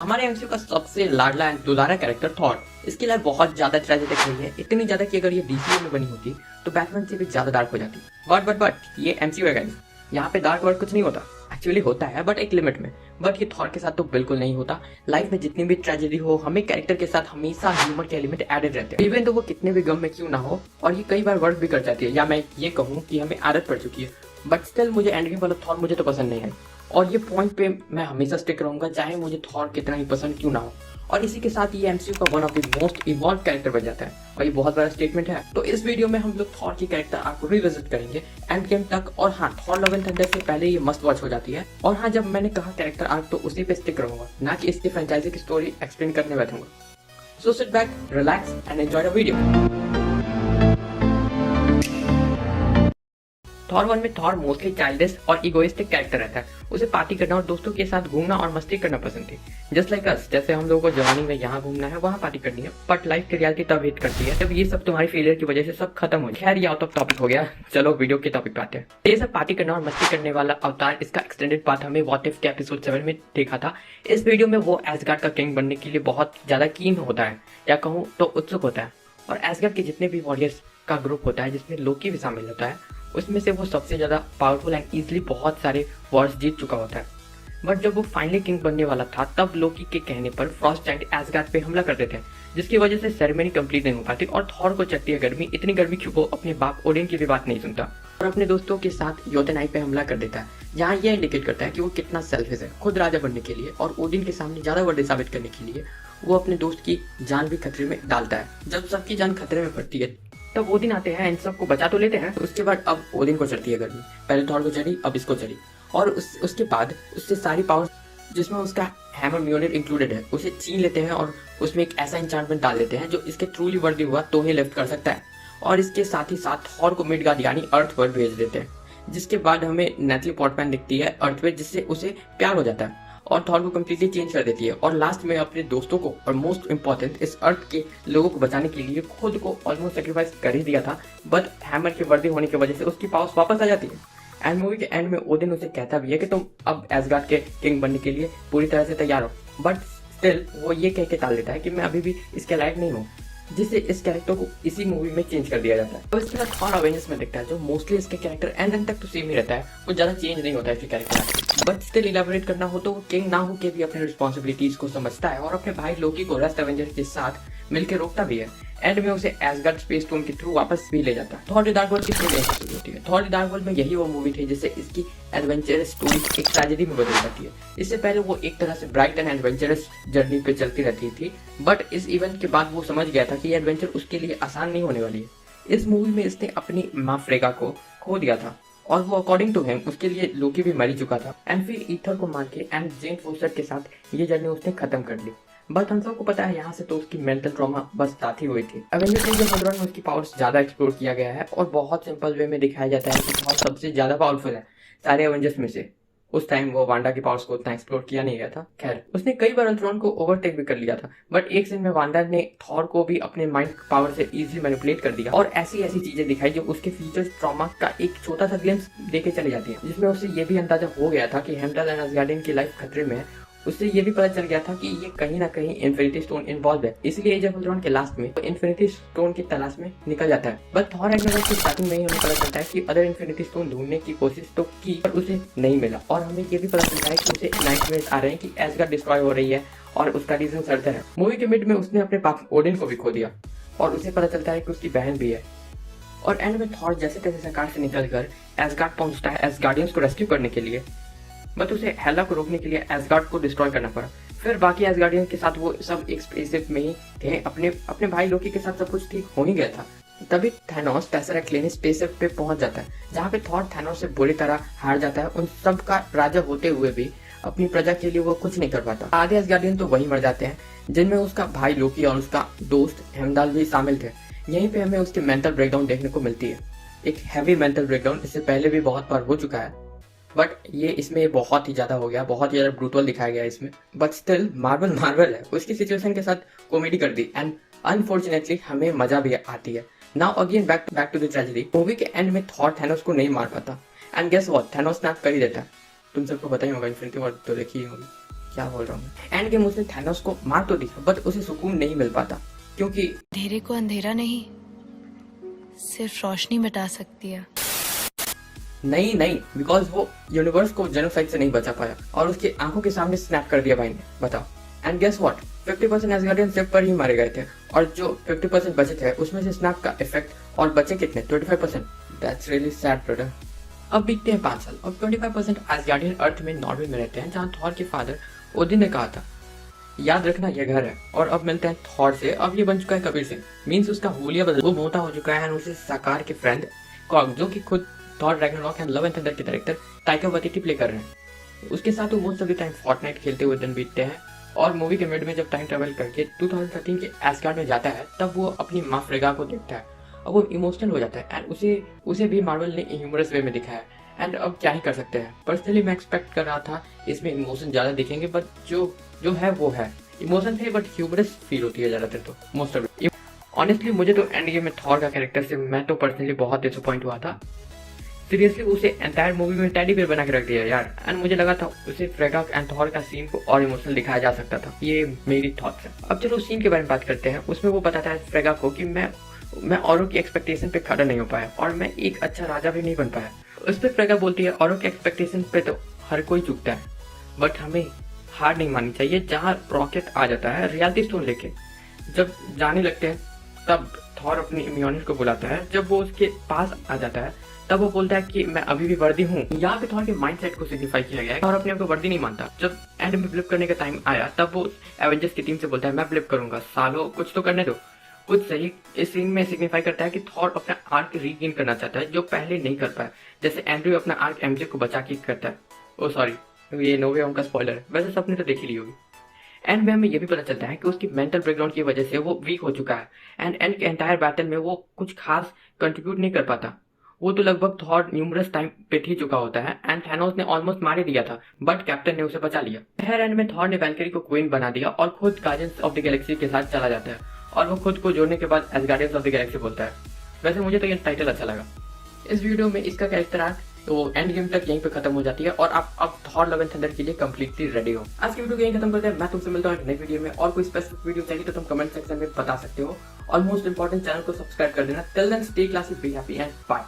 हमारे एमसीयू का सबसे लाडला एंड दुलारा कैरेक्टर थॉर। इसकी लाइफ बहुत ज्यादा ट्रेजिक रही है, इतनी ज्यादा कि अगर ये डीसीयू में बनी होती तो बैटमैन से भी ज्यादा डार्क हो जाती। बट ये एमसीयू है गाइस, यहाँ पे डार्क वर्ड कुछ नहीं होता। एक्चुअली होता है बट एक लिमिट में। बट ये थॉर के साथ तो बिल्कुल नहीं होता। लाइफ में जितनी भी ट्रेजेडी हो, हमें कैरेक्टर के साथ हमेशा ह्यूमर के एलिमेंट एडेड रहते हैं, इवन तो वो कितने भी गम में क्यों ना हो। और ये कई बार वर्क भी कर जाती है, या मैं ये कहूँ कि हमें आदत पड़ चुकी है। बट स्टिल मुझे एंड गेम वाला थॉर मुझे तो पसंद नहीं है, और ये पॉइंट पे मैं हमेशा स्टिक रहूंगा, चाहे मुझे थॉर कितना ही पसंद क्यों ना हो। और इसी के साथ ये एमसीयू का one of the most evolve character बन जाता है, और ये बहुत बड़ा स्टेटमेंट है। तो इस वीडियो में हम लोग थॉर की कैरेक्टर आर्क को रिविजिट करेंगे एंड गेम तक। और हाँ, थॉर लव एंड थंडर से पहले ये मस्ट वॉच हो जाती है। और हाँ, जब मैंने कहा कैरेक्टर आर्क तो उसी पे स्टिक रहूंगा, ना कि इसकी फ्रेंचाइजी की स्टोरी एक्सप्लेन करने बैठूंगा। So sit back, relax and enjoy the video. Thor 1 में थॉर मोस्टली चाइल्डिश और इगोइस्टिक कैरेक्टर रहता है। उसे पार्टी करना और दोस्तों के साथ घूमना और मस्ती करना पसंद थी। जस्ट लाइक अस, जैसे हम लोगों को जवानी में यहाँ घूमना है, वहाँ पार्टी करनी है। बट लाइफ की रियलिटी तब हिट करती है जब ये सब तुम्हारी फेलियर की वजह से सब खत्म हो जाए। खैर, ये आउट ऑफ टॉपिक हो गया, चलो वीडियो के टॉपिक पे आते हैं। ये सब पार्टी करना और मस्ती करने वाला अवतार, इसका एक्सटेंडेड पार्ट हमें व्हाट इफ के एपिसोड 7 में देखा था। इस वीडियो में वो एसगार्ड का किंग बनने के लिए बहुत ज्यादा कीन होता है, या कहूँ तो उत्सुक होता है। और एसगार्ड के जितने भी वॉरियर्स का ग्रुप होता है, जिसमें लोकी भी शामिल होता है, उसमें से वो सबसे ज़्यादा पावरफुल एंड इजीली बहुत सारे वॉर्स जीत चुका होता है। बट जब वो फाइनली किंग बनने वाला था, तब लोकी के कहने पर फ्रॉस्ट जायंट एसगार्ड पे हमला कर देते हैं, जिसकी वजह से सेरेमनी कंप्लीट नहीं हो पाती। और थॉर को चढ़ती है गर्मी, इतनी गर्मी कि वो अपने बाप ओडिन की भी बात नहीं सुनता और अपने दोस्तों के साथ योतनाई पे हमला कर देता है, जहाँ यह इंडिकेट करता है कि वो कितना सेल्फिश है। खुद राजा बनने के लिए और ओडिन के सामने ज़्यादा वर्दी साबित करने के लिए वो अपने दोस्त की जान भी खतरे में डालता है। जब सबकी जान खतरे में पड़ती है, तब ओदिन आते हैं, इन सबको बचा तो लेते हैं। तो उसके बाद अब ओदिन को चढ़ती है गर्मी। पहले थॉर को चढ़ी, अब इसको चढ़ी। और उसके बाद उससे सारी पावर, जिसमें उसका हैमर म्योनिर इंक्लूडेड है, उसे छीन लेते हैं और उसमें एक ऐसा इंचांटमेंट डाल देते हैं जो इसके ट्रूली वर्दी हुआ तो ही लिफ्ट कर सकता है। और इसके साथ ही साथ थॉर को मिडगार्ड यानी अर्थ पर भेज देते हैं, जिसके बाद हमें नेटली पॉर्टमैन दिखती है अर्थ पे, जिससे उसे प्यार हो जाता है और थॉर को कम्प्लीटली चेंज कर देती है। और लास्ट में अपने दोस्तों को और मोस्ट इम्पोर्टेंट इस अर्थ के लोगों को बचाने के लिए खुद को ऑलमोस्ट सेक्रीफाइस कर ही दिया था। बट हैमर के वर्दी होने की वजह से उसकी पावर्स वापस आ जाती है। एंड मूवी के एंड में ओदिन उसे कहता भी है कि तुम अब एसगार्ड के किंग बनने के लिए पूरी तरह से तैयार हो। बट स्टिल वो ये कह के टाल देता है कि मैं अभी भी इसके लायक नहीं हूँ, जिससे इस कैरेक्टर को इसी मूवी में चेंज कर दिया जाता है। तो इसके बाद थॉर अवेंजर्स में दिखता है, जो मोस्टली इसके कैरेक्टर एंड तक तो सेम ही रहता है, कुछ ज्यादा चेंज नहीं होता है इसके कैरेक्टर। बट स्टिल इलेबोरेट करना हो तो वो किंग ना हो के भी अपने रिस्पॉन्सिबिलिटीज को समझता है और अपने भाई लोकी को रस्ट एवेंजर के साथ मिलकर रोकता भी है। एंड में उसे एसगार्ड स्पेस स्टोन के थ्रू वापस भी ले जाता है। थॉर द डार्क वर्ल्ड कितनी शुरू होती है? थॉर द डार्क वर्ल्ड में यही वो मूवी थी जिससे इसकी एडवेंचरस स्टोरी एक ट्रेजेडी में बदल जाती है। इससे पहले वो एक तरह से ब्राइट एंड एडवेंचरस जर्नी पे चलती रहती थी, बट इस इवेंट के बाद वो समझ गया था कि ये एडवेंचर उसके लिए आसान नहीं होने वाली है। इस मूवी में इसने अपनी माँ फ्रेगा को खो दिया था, और वो अकॉर्डिंग टू हिम उसके लिए लोकी भी मर ही चुका था। एंड फिर ईथर को मार के एंड जेन फोस्टर के साथ ये जर्नी उसने खत्म कर ली। बट हम सबको पता है यहाँ से तो उसकी मेंटल ट्रॉमा बस स्टार्ट ही हुई थी। एवेंजर्स के दौरान में उसकी पावर्स ज्यादा एक्सप्लोर किया गया है और बहुत सिंपल वे में दिखाया जाता है कि थॉर सबसे ज्यादा पावरफुल है सारे एवेंजर्स में से। उस टाइम वो वांडा की पावर्स को उतना एक्सप्लोर किया नहीं गया था। खैर, उसने कई बार अल्ट्रॉन को ओवरटेक भी कर लिया था, बट एक सीन में वांडा ने थॉर को भी अपने माइंड पावर से इजीली मैनिपुलेट कर दिया और ऐसी ऐसी चीजें दिखाई जो उसके फ्यूचर ट्रॉमा का एक छोटा सा ग्लिम्स देके चली जाती है, जिसमें उसे ये भी अंदाजा हो गया था कि हेमडल एंड असगार्डियन की लाइफ खतरे में है। उससे ये भी पता चल गया था कि ये कहीं ना कहीं इन्फिनिटी स्टोन इन्वॉल्व है, इसलिए एज ऑफ अल्ट्रॉन के लास्ट में इन्फिनिटी स्टोन की तलाश में निकल जाता है। बट थॉर रैग्नारोक की स्टार्टिंग में ही हमें पता चलता है कि अदर इन्फिनिटी स्टोन ढूंढने की कोशिश तो की, पर उसे नहीं मिला। और हमें ये भी पता चलता है कि उसे नाइटमेयर्स आ रहे हैं कि एसगार्ड डिस्ट्रॉय हो रही है, और उसका रीजन सर्जर है। मूवी के मिड में उसने अपने पाप ओडिन को भी खो दिया, और उसे पता चलता है कि उसकी बहन भी है। और एंड में थॉर जैसे तैसे सरकार से निकलकर एसगार्ड पहुंचता है एसगार्डियंस को रेस्क्यू करने के लिए, बट उसे हेला को रोकने के लिए एसगार्ड को डिस्ट्रॉय करना पड़ा। फिर बाकी एसगार्डियन के साथ वो सब एक स्पेसशिप में ही थे, अपने भाई लोकी के साथ सब कुछ ठीक हो ही गया था। तभी थैनोस टेसरेक्ट लेने स्पेसशिप पे पहुंच जाता है, जहाँ पे थॉर थैनोस से बुरी तरह हार जाता है। उन सब का राजा होते हुए भी अपनी प्रजा के लिए वो कुछ नहीं कर पाता। आधे एसगार्डियन तो वही मर जाते हैं, जिनमें उसका भाई लोकी और उसका दोस्त हेमडाल भी शामिल थे। यहीं पे हमें उसकी मेंटल ब्रेकडाउन देखने को मिलती है, एक हैवी मेंटल ब्रेकडाउन। इससे पहले भी बहुत बार हो चुका है, बट ये इसमें बहुत ही ज्यादा हो गया, बहुत ही ज्यादा ब्रूटल दिखाया गया इसमें। बट स्टिल मार्वल है, उसकी सिचुएशन के साथ कॉमेडी कर दी एंड अनफॉर्चुनेटली हमें मजा भी आती है। Now again back to the tragedy. Movie के एंड में थॉर थैनोस को नहीं मार पाता, and guess what, Thanos snap कर ही देता है। तुम सबको पता ही होगा, इन्फिनिटी वॉर तो देखी ही होगी। क्या बोल रहा हूँ। एंड गेम उसने थैनोस को मार तो दिया बट उसे सुकून नहीं मिल पाता, क्योंकि अंधेरे को अंधेरा नहीं सिर्फ रोशनी मिटा सकती है। नहीं, बिकॉज वो यूनिवर्स को जेनोसाइड से नहीं बचा पाया और उसकी आंखों के सामने स्नैप कर दिया भाई ने, बताओ। एंड गेस व्हाट, 50% एसगार्डियन सिर्फ पर ही मारे गए थे और जो 50% बचे थे उसमें से स्नैप का इफेक्ट और बचे कितने, 25%। That's really sad brother. अब बीतते हैं 5 साल और 25% एसगार्डियन अर्थ में नॉर्वे में रहते हैं, जहाँ थॉर के फादर ओदिन ने कहा था याद रखना ये घर है। और अब मिलते हैं थॉर से। अब ये बन चुका है कबीर सिंह, मीन्स उसका हुलिया बदल, वो मोटा हो चुका है। उसे साकार के फ्रेंड कॉग, जो कि खुद Thor Ragnarok and Love and Thunder के डायरेक्टर ताइका वाइटिटी प्ले कर रहे हैं, उसके साथ वो most of the time Fortnite खेलते हुए दिन बीतते हैं। और मूवी के मिड में जब टाइम ट्रेवल करके 2013 के एस्गार्ड में जाता है, तब वो अपनी माँ फ्रेगा को देखता है और वो इमोशनल हो जाता है। एंड उसे भी मार्वल ने ह्यूमरस वे में दिखाया है। एंड अब क्या ही कर सकते हैं। पर्सनली मैं एक्सपेक्ट कर रहा था इसमें इमोशन ज्यादा दिखेंगे, बट जो है वो है, इमोशन थे बट ह्यूमरस फील होती है ज्यादातर तो मोस्ट ऑफ इट। ऑनेस्टली मुझे तो एंड गेम में थॉर का कैरेक्टर से मैं तो पर्सनली बहुत डिसअपॉइंट हुआ था। सीरियसली उसे एंटायर मूवी में टेडी बेयर बना के रख दिया यार। एंड मुझे लगा था उसे फ्रेगा एंड थॉर का सीन को और इमोशनल दिखाया जा सकता था। ये मेरी थॉट्स है। अब चलो सीन के बारे में बात करते हैं। उसमें वो बताता है फ्रेगा को कि मैं औरों की एक्सपेक्टेशन पे खड़ा नहीं हो पाया और मैं एक अच्छा राजा भी नहीं बन पाया। उस पर फ्रेगा बोलती है औरों के एक्सपेक्टेशन पे तो हर कोई चुकता है, बट हमें हार नहीं माननी चाहिए। जहाँ रॉकेट आ जाता है रियलिटी स्टोन लेके, जब जाने लगते हैं तब थॉर अपनी म्योनिर को बुलाता है। जब वो उसके पास आ जाता है तब वो बोलता है कि मैं अभी भी वर्दी हूँ। यहाँ पे थॉर के माइंडसेट को सिग्निफाई किया गया है और अपने आप को वर्दी नहीं मानता। जब एंड में फ्लिप करने का टाइम आया तब वो एवेंजर्स की टीम से बोलता है मैं फ्लिप करूंगा, सालों कुछ तो करने दो। कुछ सही इस सीन में सिग्निफाई करता है कि थॉर अपना आर्क रीगेन करना चाहता है, जो पहले नहीं कर पाया। जैसे एंड्रयू अपना आर्क एमजे को बचा के करता है। ओ सॉरी, ये नो वे होम का स्पॉइलर है, वैसे सबने तो देख ही ली होगी। एंड में हमें ये भी पता चलता है कि उसकी मेंटल ब्रेकडाउन की वजह से वो वीक हो चुका है। एंड के एंटायर बैटल में वो कुछ खास कंट्रीब्यूट नहीं कर पाता। वो तो लगभग थॉर न्यूमरस टाइम पिट ही चुका होता है एंड थैनोस ने ऑलमोस्ट मार ही दिया था, बट कैप्टन ने उसे बचा लिया। खैर एंड में थॉर ने वैल्किरी को क्वीन बना दिया और खुद गार्डियंस ऑफ द गैलेक्सी के साथ चला जाता है और वो खुद को जोड़ने के बाद एसगार्डियंस ऑफ द गैलेक्सी बोलता है। वैसे मुझे तो ये टाइटल अच्छा लगा। इस वीडियो में इसका कैरेक्टर आर्क तो एंड गेम तक यहीं पे खत्म हो जाती है और आप अब थॉर लव एंड थंडर के लिए कंप्लीटली रेडी हो। आज की वीडियो को यहीं खत्म करते हैं। मैं तुमसे मिलता हूँ एक नई वीडियो में। और कोई स्पेसिफिक वीडियो चाहिए तो तुम कमेंट सेक्शन में बता सकते हो और मोस्ट इंपॉर्टेंट चैनल को सब्सक्राइब कर देना। Till then stay classy, be happy and bye.